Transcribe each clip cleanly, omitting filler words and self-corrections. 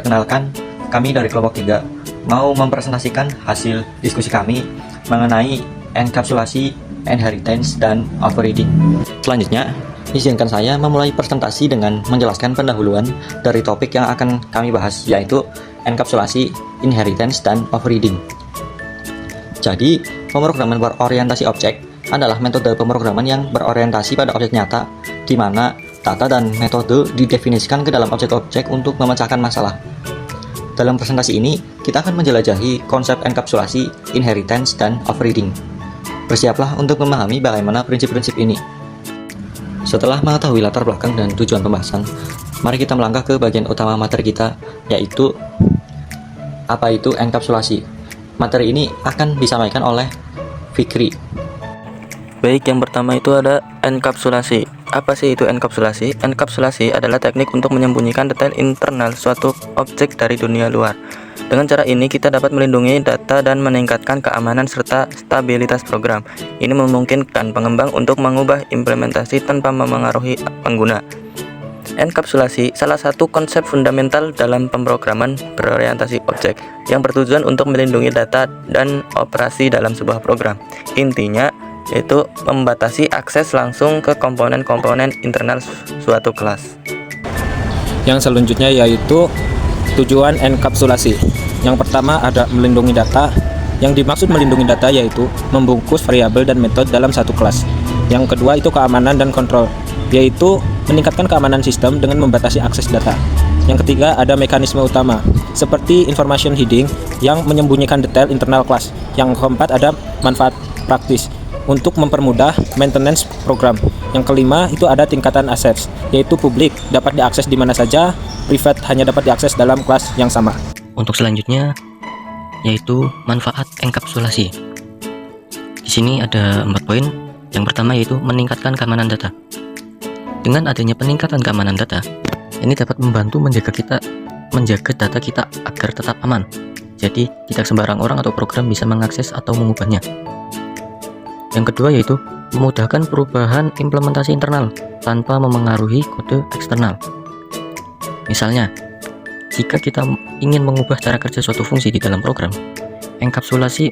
Perkenalkan, kami dari kelompok 3 mau mempresentasikan hasil diskusi kami mengenai enkapsulasi, inheritance, dan overriding. Selanjutnya, izinkan saya memulai presentasi dengan menjelaskan pendahuluan dari topik yang akan kami bahas, yaitu enkapsulasi, inheritance, dan overriding. Jadi, pemrograman berorientasi objek adalah metode pemrograman yang berorientasi pada objek nyata, di mana data dan metode didefinisikan ke dalam objek-objek untuk memecahkan masalah. Dalam presentasi ini, kita akan menjelajahi konsep enkapsulasi, inheritance, dan overriding. Bersiaplah untuk memahami bagaimana prinsip-prinsip ini. Setelah mengetahui latar belakang dan tujuan pembahasan, mari kita melangkah ke bagian utama materi kita, yaitu apa itu enkapsulasi. Materi ini akan disampaikan oleh Fikri. Baik, yang pertama itu ada enkapsulasi. Apa sih itu enkapsulasi? Enkapsulasi adalah teknik untuk menyembunyikan detail internal suatu objek dari dunia luar. Dengan cara ini kita dapat melindungi data dan meningkatkan keamanan serta stabilitas program. Ini memungkinkan pengembang untuk mengubah implementasi tanpa memengaruhi pengguna. Enkapsulasi salah satu konsep fundamental dalam pemrograman berorientasi objek yang bertujuan untuk melindungi data dan operasi dalam sebuah program. Intinya yaitu membatasi akses langsung ke komponen-komponen internal suatu kelas. Yang selanjutnya yaitu tujuan enkapsulasi. Yang pertama ada melindungi data. Yang dimaksud melindungi data yaitu membungkus variabel dan metode dalam satu kelas. Yang kedua itu keamanan dan kontrol, yaitu meningkatkan keamanan sistem dengan membatasi akses data. Yang ketiga ada mekanisme utama, seperti information hiding yang menyembunyikan detail internal kelas. Yang keempat ada manfaat praktis untuk mempermudah maintenance program. Yang kelima itu ada tingkatan access, yaitu publik dapat diakses di mana saja, private hanya dapat diakses dalam kelas yang sama. Untuk selanjutnya yaitu manfaat enkapsulasi. Di sini ada 4 poin. Yang pertama yaitu meningkatkan keamanan data. Dengan adanya peningkatan keamanan data, ini dapat membantu menjaga data kita agar tetap aman. Jadi tidak sembarang orang atau program bisa mengakses atau mengubahnya. Yang kedua yaitu memudahkan perubahan implementasi internal tanpa memengaruhi kode eksternal. Misalnya, jika kita ingin mengubah cara kerja suatu fungsi di dalam program, enkapsulasi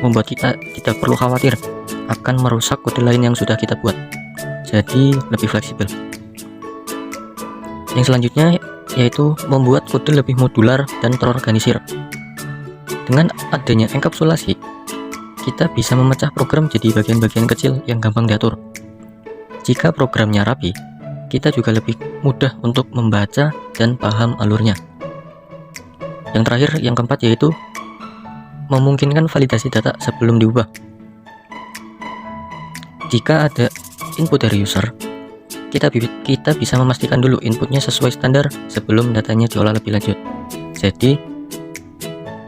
membuat kita tidak perlu khawatir akan merusak kode lain yang sudah kita buat. Jadi lebih fleksibel. Yang selanjutnya yaitu membuat kode lebih modular dan terorganisir. Dengan adanya enkapsulasi, kita bisa memecah program jadi bagian-bagian kecil yang gampang diatur. Jika programnya rapi, kita juga lebih mudah untuk membaca dan paham alurnya. Yang terakhir, yang keempat yaitu memungkinkan validasi data sebelum diubah. Jika ada input dari user, kita bisa memastikan dulu inputnya sesuai standar sebelum datanya diolah lebih lanjut. Jadi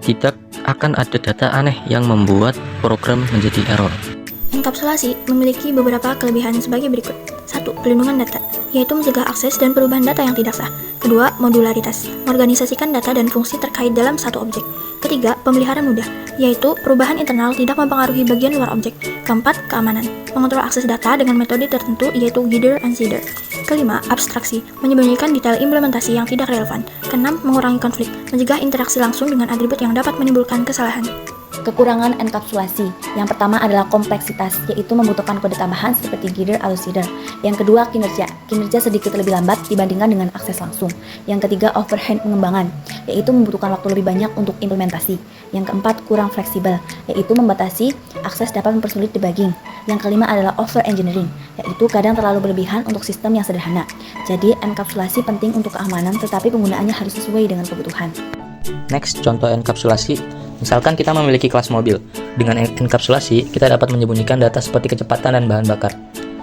tidak akan ada data aneh yang membuat program menjadi error. Enkapsulasi memiliki beberapa kelebihan sebagai berikut. 1. Pelindungan data, yaitu mencegah akses dan perubahan data yang tidak sah. Kedua, modularitas, mengorganisasikan data dan fungsi terkait dalam satu objek. Ketiga, pemeliharaan mudah, yaitu perubahan internal tidak mempengaruhi bagian luar objek. Keempat, keamanan, mengontrol akses data dengan metode tertentu yaitu gather and seeder. Kelima, abstraksi, menyembunyikan detail implementasi yang tidak relevan. Keenam, mengurangi konflik, mencegah interaksi langsung dengan atribut yang dapat menimbulkan kesalahan. Kekurangan enkapsulasi. Yang pertama adalah kompleksitas, yaitu membutuhkan kode tambahan seperti gather atau seeder. Yang kedua, kinerja. Kinerja sedikit lebih lambat dibandingkan dengan akses langsung. Yang ketiga, overhead pengembangan, yaitu membutuhkan waktu lebih banyak untuk implementasi. Yang keempat, kurang fleksibel, yaitu membatasi akses dapat mempersulit debugging. Yang kelima adalah over engineering, yaitu kadang terlalu berlebihan untuk sistem yang sederhana. Jadi, enkapsulasi penting untuk keamanan, tetapi penggunaannya harus sesuai dengan kebutuhan. Next, contoh enkapsulasi. Misalkan kita memiliki kelas mobil. Dengan enkapsulasi, kita dapat menyembunyikan data seperti kecepatan dan bahan bakar.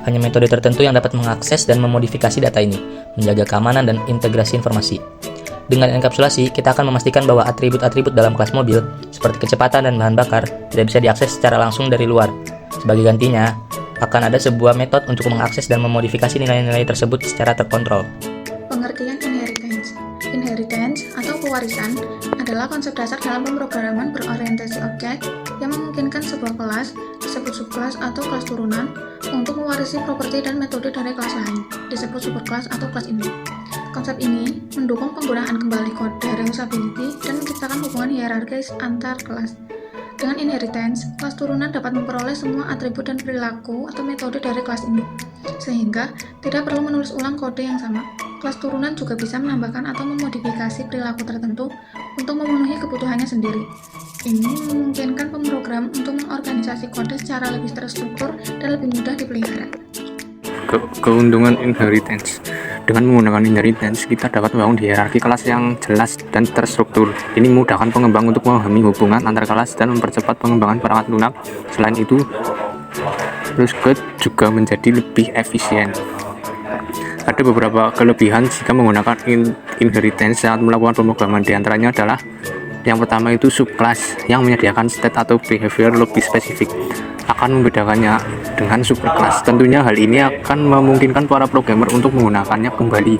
Hanya metode tertentu yang dapat mengakses dan memodifikasi data ini, menjaga keamanan dan integrasi informasi. Dengan enkapsulasi, kita akan memastikan bahwa atribut-atribut dalam kelas mobil, seperti kecepatan dan bahan bakar, tidak bisa diakses secara langsung dari luar. Sebagai gantinya, akan ada sebuah metode untuk mengakses dan memodifikasi nilai-nilai tersebut secara terkontrol. Pengertian inheritance. Inheritance atau pewarisan adalah konsep dasar dalam pemrograman berorientasi objek yang memungkinkan sebuah kelas, disebut subkelas atau kelas turunan, untuk mewarisi properti dan metode dari kelas lain, disebut superkelas atau kelas induk. Konsep ini mendukung penggunaan kembali kode reusability dan menciptakan hubungan hierarkis antar kelas. Dengan inheritance, kelas turunan dapat memperoleh semua atribut dan perilaku atau metode dari kelas induk, sehingga tidak perlu menulis ulang kode yang sama. Kelas turunan juga bisa menambahkan atau memodifikasi perilaku tertentu untuk memenuhi kebutuhannya sendiri. Ini memungkinkan pemrogram untuk mengorganisasi kode secara lebih terstruktur dan lebih mudah dipelihara. Keuntungan inheritance. Dengan menggunakan inheritance, kita dapat membangun hierarki kelas yang jelas dan terstruktur. Ini memudahkan pengembang untuk memahami hubungan antar kelas dan mempercepat pengembangan perangkat lunak. Selain itu, Rust juga menjadi lebih efisien. Ada beberapa kelebihan jika menggunakan inheritance saat melakukan pemrograman. Di antaranya adalah yang pertama itu subclass yang menyediakan state atau behavior lebih spesifik akan membedakannya dengan superclass. Tentunya hal ini akan memungkinkan para programmer untuk menggunakannya kembali.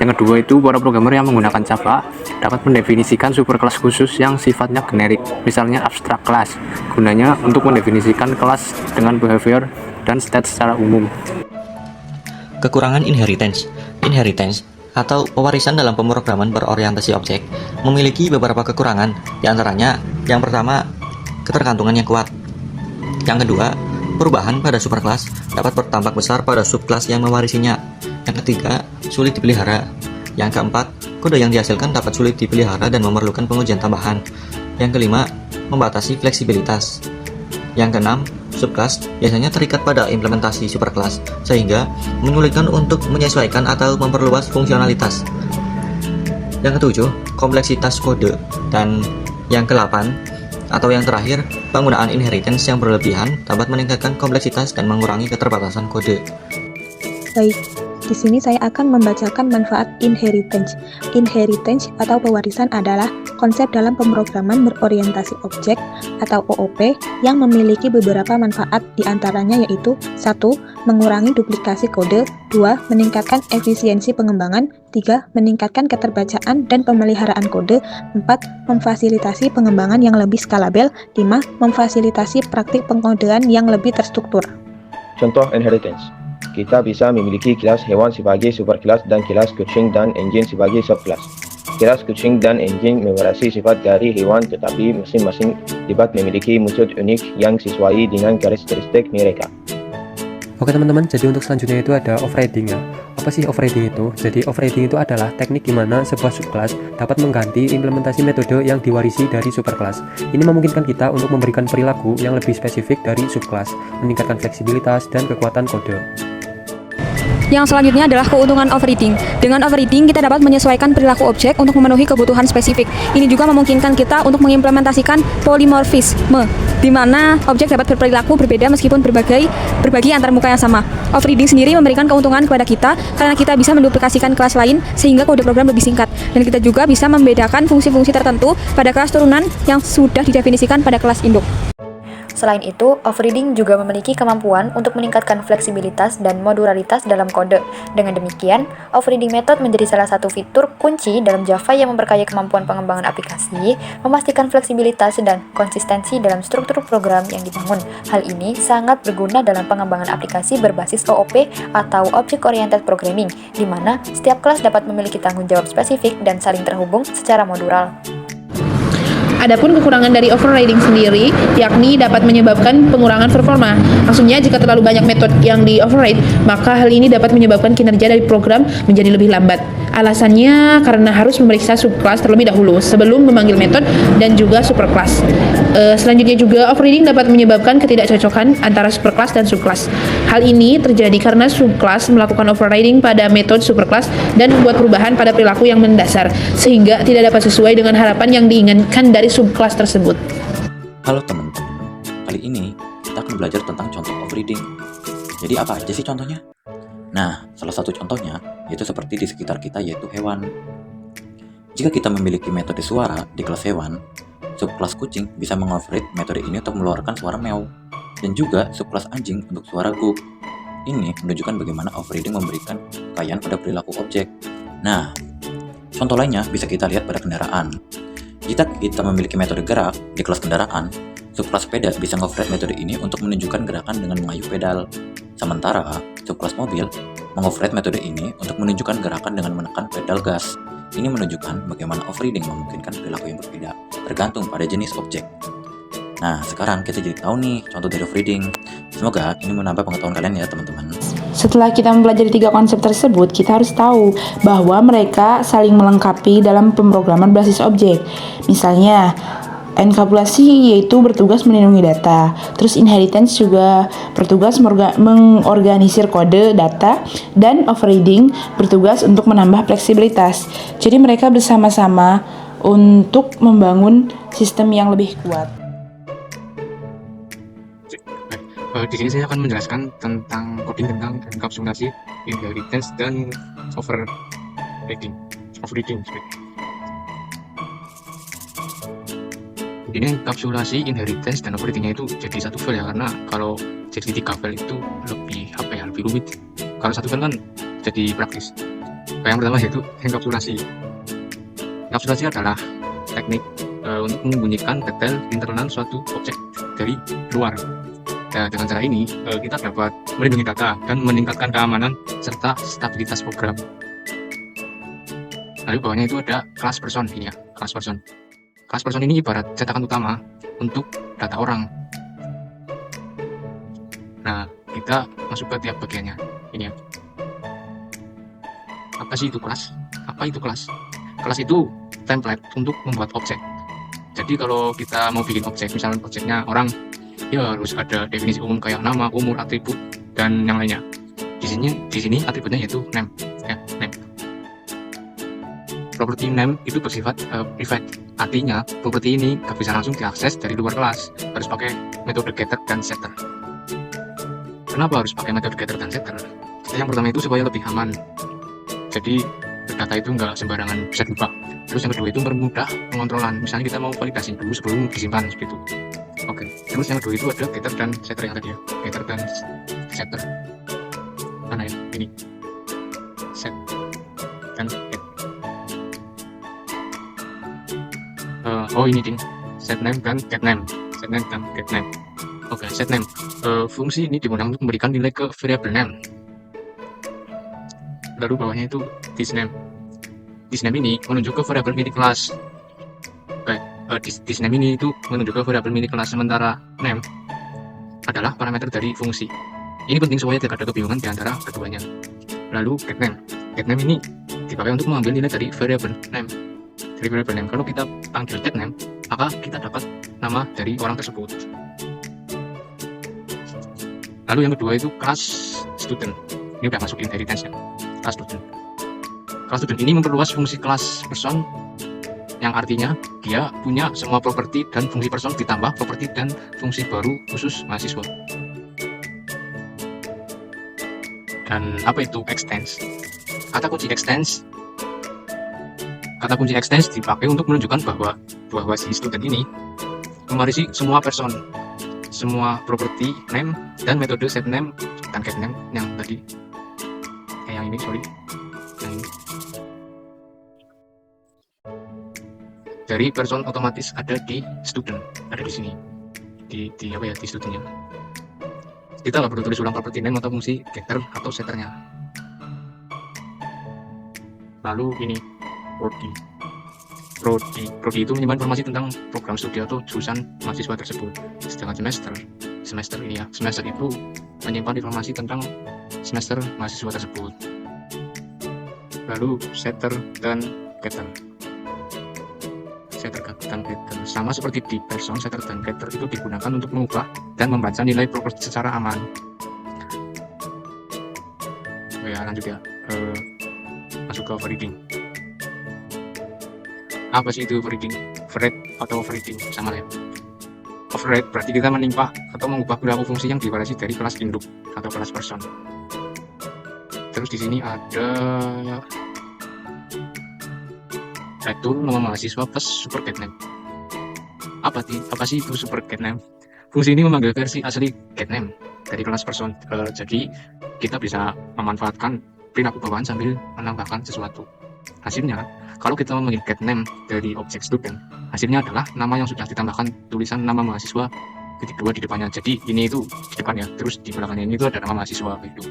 Yang kedua itu para programmer yang menggunakan Java dapat mendefinisikan superclass khusus yang sifatnya generik, misalnya abstract class. Gunanya untuk mendefinisikan kelas dengan behavior dan state secara umum. Kekurangan inheritance. Inheritance atau pewarisan dalam pemrograman berorientasi objek memiliki beberapa kekurangan, di antaranya yang pertama, ketergantungan yang kuat. Yang kedua, perubahan pada superclass dapat berdampak besar pada subclass yang mewarisinya. Yang ketiga, sulit dipelihara. Yang keempat, kode yang dihasilkan dapat sulit dipelihara dan memerlukan pengujian tambahan. Yang kelima, membatasi fleksibilitas. Yang keenam, subclass biasanya terikat pada implementasi superclass, sehingga menyulitkan untuk menyesuaikan atau memperluas fungsionalitas. Yang ketujuh, kompleksitas kode. Dan yang kedelapan, atau yang terakhir, penggunaan inheritance yang berlebihan dapat meningkatkan kompleksitas dan mengurangi keterbatasan kode. Baik, di sini saya akan membacakan manfaat inheritance. Inheritance atau pewarisan adalah konsep dalam pemrograman berorientasi objek atau OOP yang memiliki beberapa manfaat, diantaranya yaitu 1. Mengurangi duplikasi kode, 2. Meningkatkan efisiensi pengembangan, 3. Meningkatkan keterbacaan dan pemeliharaan kode, 4. Memfasilitasi pengembangan yang lebih skalabel, 5. Memfasilitasi praktik pengodean yang lebih terstruktur. Contoh inheritance. Kita bisa memiliki kelas hewan sebagai superkelas dan kelas kucing dan anjing sebagai subkelas. Kelas kucing dan anjing mewarisi sifat dari hewan, tetapi masing-masing dapat memiliki metode unik yang sesuai dengan karakteristik mereka. Oke teman-teman, jadi untuk selanjutnya itu ada overriding ya. Apa sih overriding itu? Jadi overriding itu adalah teknik di mana sebuah subclass dapat mengganti implementasi metode yang diwarisi dari superclass. Ini memungkinkan kita untuk memberikan perilaku yang lebih spesifik dari subclass, meningkatkan fleksibilitas dan kekuatan kode. Yang selanjutnya adalah keuntungan overriding. Dengan overriding, kita dapat menyesuaikan perilaku objek untuk memenuhi kebutuhan spesifik. Ini juga memungkinkan kita untuk mengimplementasikan polymorphisme, di mana objek dapat berperilaku berbeda meskipun berbagi antar muka yang sama. Overriding sendiri memberikan keuntungan kepada kita karena kita bisa menduplikasikan kelas lain sehingga kode program lebih singkat. Dan kita juga bisa membedakan fungsi-fungsi tertentu pada kelas turunan yang sudah didefinisikan pada kelas induk. Selain itu, overriding juga memiliki kemampuan untuk meningkatkan fleksibilitas dan modularitas dalam kode. Dengan demikian, overriding method menjadi salah satu fitur kunci dalam Java yang memperkaya kemampuan pengembangan aplikasi, memastikan fleksibilitas dan konsistensi dalam struktur program yang dibangun. Hal ini sangat berguna dalam pengembangan aplikasi berbasis OOP atau Object Oriented Programming, di mana setiap kelas dapat memiliki tanggung jawab spesifik dan saling terhubung secara modular. Adapun kekurangan dari overriding sendiri, yakni dapat menyebabkan pengurangan performa. Maksudnya, jika terlalu banyak metode yang di override, maka hal ini dapat menyebabkan kinerja dari program menjadi lebih lambat. Alasannya karena harus memeriksa subclass terlebih dahulu sebelum memanggil metode dan juga superclass. Selanjutnya juga, overriding dapat menyebabkan ketidakcocokan antara superclass dan subclass. Hal ini terjadi karena subclass melakukan overriding pada metode superclass dan membuat perubahan pada perilaku yang mendasar, sehingga tidak dapat sesuai dengan harapan yang diinginkan dari subclass tersebut. Halo teman-teman, kali ini kita akan belajar tentang contoh overriding. Jadi apa aja sih contohnya? Nah, salah satu contohnya yaitu seperti di sekitar kita, yaitu hewan. Jika kita memiliki metode suara di kelas hewan, subclass kucing bisa mengoverride metode ini untuk mengeluarkan suara meow, dan juga subclass anjing untuk suara gug. Ini menunjukkan bagaimana overriding memberikan kekayaan pada perilaku objek. Nah, contoh lainnya bisa kita lihat pada kendaraan. Jika kita memiliki metode gerak di kelas kendaraan, subclass sepeda bisa nge-override metode ini untuk menunjukkan gerakan dengan mengayuh pedal. Sementara subclass mobil Mengoverride metode ini untuk menunjukkan gerakan dengan menekan pedal gas. Ini menunjukkan bagaimana overriding memungkinkan perilaku yang berbeda, tergantung pada jenis objek. Nah, sekarang kita jadi tahu nih contoh dari overriding. Semoga ini menambah pengetahuan kalian ya teman-teman. Setelah kita mempelajari 3 konsep tersebut, kita harus tahu bahwa mereka saling melengkapi dalam pemrograman berbasis objek. Misalnya, enkapsulasi yaitu bertugas melindungi data, terus inheritance juga bertugas mengorganisir kode data, dan overriding bertugas untuk menambah fleksibilitas. Jadi mereka bersama-sama untuk membangun sistem yang lebih kuat. Di sini saya akan menjelaskan tentang coding tentang enkapsulasi, inheritance, dan overriding. Ini enkapsulasi, inheritance, dan overridingnya itu jadi satu file ya, karena kalau jadi 3 file itu lebih lebih rumit. Kalau satu file kan jadi praktis. Yang pertama yaitu enkapsulasi. Enkapsulasi adalah teknik untuk menyembunyikan detail internal suatu objek dari luar. Nah, dengan cara ini kita dapat melindungi data dan meningkatkan keamanan serta stabilitas program. Lalu bawahnya itu ada class person ini ya, class person. Class person ini ibarat cetakan utama untuk data orang. Nah, kita masuk ke tiap bagiannya. Ini ya. Apa sih itu kelas? Apa itu kelas? Kelas itu template untuk membuat objek. Jadi kalau kita mau bikin objek, misalnya objeknya orang, ya harus ada definisi umum kayak nama, umur, atribut, dan yang lainnya. Di sini atributnya yaitu name, ya, name. Properti name itu bersifat private. Artinya, properti ini gak bisa langsung diakses dari luar kelas, harus pakai metode getter dan setter. Kenapa harus pakai metode getter dan setter? Yang pertama itu supaya lebih aman. Jadi, data itu nggak sembarangan bisa diubah. Terus yang kedua itu mempermudah pengontrolan. Misalnya kita mau validasi dulu sebelum disimpan seperti itu. Oke. Terus yang kedua itu ada getter dan setter yang tadi ya. Getter dan setter. Mana ya? Ini. Set dan get. Oh ini ding, set name dan get name. Set name dan get name. Oke, set name. Fungsi ini digunakan untuk memberikan nilai ke variable name. Lalu bawahnya itu thisName. ThisName ini menunjuk ke variable milik kelas. Oke, thisName ini itu menunjuk ke variable milik kelas, sementara name adalah parameter dari fungsi. Ini penting supaya tidak ada kebingungan di antara keduanya. Lalu get name. Get name ini dipakai untuk mengambil nilai dari variable name. Kalau kita panggil get name, maka kita dapat nama dari orang tersebut. Lalu yang kedua itu class student. Ini udah masuk inheritance ya. Class student. Class student ini memperluas fungsi class person, yang artinya dia punya semua properti dan fungsi person ditambah properti dan fungsi baru khusus mahasiswa. Dan apa itu extends? Kata kunci extends dipakai untuk menunjukkan bahwa si student ini mewarisi semua person, semua properti name dan metode set name dan get name yang tadi. Yang ini yang ini. Dari person otomatis ada di student, ada di sini. Di apa ya, di studentnya. Kita nggak perlu tulis ulang properti name atau fungsi getter atau setternya. Lalu ini Prodi itu menyimpan informasi tentang program studi atau jurusan mahasiswa tersebut. Sedangkan semester ini ya, semester itu menyimpan informasi tentang semester mahasiswa tersebut. Lalu setter dan getter. Setter dan getter sama seperti di person, setter dan getter itu digunakan untuk mengubah dan membaca nilai properti secara aman. Oh ya, lanjut ya. Masuk ke overriding. Apa sih itu overriding? Override atau overriding sama lah ya. Override berarti kita menimpa atau mengubah perilaku fungsi yang diwarisi dari kelas induk atau kelas person. Terus di sini ada return nama mahasiswa plus super getName. Apa sih itu super getName? Fungsi ini memanggil versi asli getName dari kelas person. Jadi kita bisa memanfaatkan perilaku bawaan sambil menambahkan sesuatu. Hasilnya, kalau kita memanggil getName dari objek student, hasilnya adalah nama yang sudah ditambahkan tulisan nama mahasiswa titik 2 di depannya. Jadi ini itu di depan ya, terus di belakangnya ini itu ada nama mahasiswa gitu.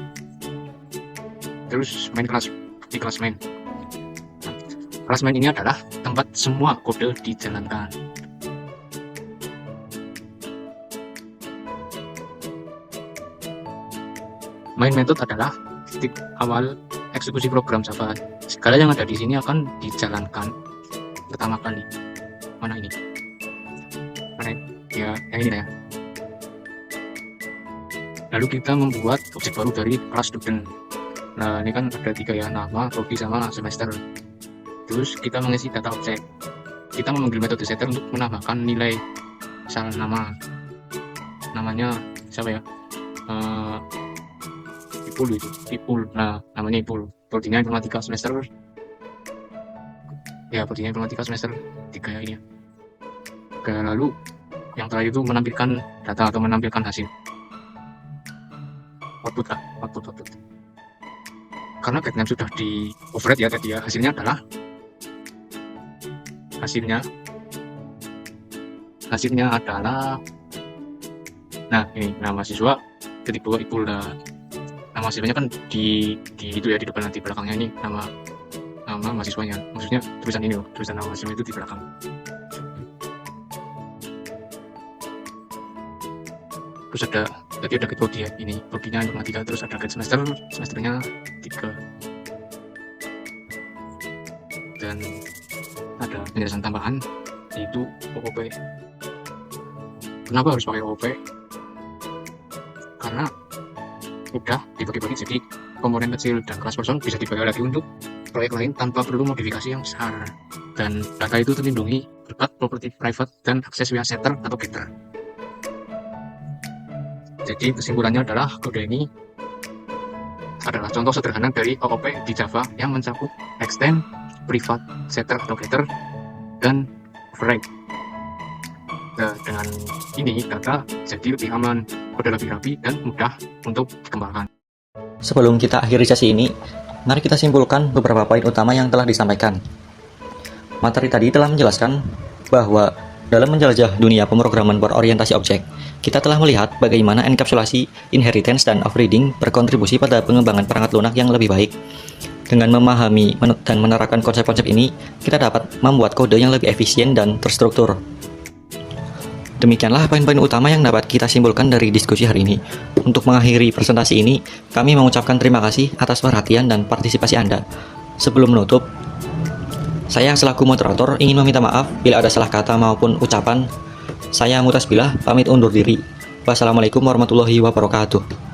terus main kelas. Di kelas main. Kelas main ini adalah tempat semua kode dijalankan. Main method adalah titik awal eksekusi program Java. Segala yang ada di sini akan dijalankan pertama kali. Mana ini? Mana ini? Ya, yang ini ya. Lalu kita membuat objek baru dari kelas student. Nah, ini kan ada 3 ya, nama, prodi, sama semester. Terus kita mengisi data objek. Kita memanggil metode setter untuk menambahkan nilai. Misal namanya siapa ya? Ipul. Nah, namanya Ipul. Prodinya informatika semester. Ya, prodinya informatika semester 3 ya ini. Oke, lalu yang terakhir itu menampilkan data atau menampilkan hasil. Output. Karena getName sudah di override ya tadi ya, hasilnya adalah nah ini nama siswa ketik bawah Ipul. Nama siswanya kan di itu ya, di depan, nanti belakangnya ini nama mahasiswanya, maksudnya tulisan ini loh, tulisan nama mahasiswa itu di belakang. Terus tadi ada get prodi ya, ini prodinya informatika, terus ada get semesternya 3, dan ada penjelasan tambahan yaitu OOP. Kenapa harus pakai OOP? Karena udah dibagi-bagi jadi komponen kecil, dan kelas person bisa dibagi lagi untuk proyek lain tanpa perlu modifikasi yang besar, dan data itu terlindungi berkat properti private dan akses via setter atau getter. Jadi kesimpulannya adalah kode ini adalah contoh sederhana dari OOP di Java yang mencakup extend, private, setter atau getter, dan override. Nah, dengan ini data jadi lebih aman, kode lebih rapi, dan mudah untuk dikembangkan. Sebelum kita akhiri sesi ini, mari kita simpulkan beberapa poin utama yang telah disampaikan. Materi tadi telah menjelaskan bahwa dalam menjelajah dunia pemrograman berorientasi objek, kita telah melihat bagaimana enkapsulasi, inheritance, dan overriding berkontribusi pada pengembangan perangkat lunak yang lebih baik. Dengan memahami dan menerapkan konsep-konsep ini, kita dapat membuat kode yang lebih efisien dan terstruktur. Demikianlah poin-poin utama yang dapat kita simpulkan dari diskusi hari ini. Untuk mengakhiri presentasi ini, kami mengucapkan terima kasih atas perhatian dan partisipasi Anda. Sebelum menutup, saya selaku moderator ingin meminta maaf bila ada salah kata maupun ucapan. Saya Mutasbilah, pamit undur diri. Wassalamualaikum warahmatullahi wabarakatuh.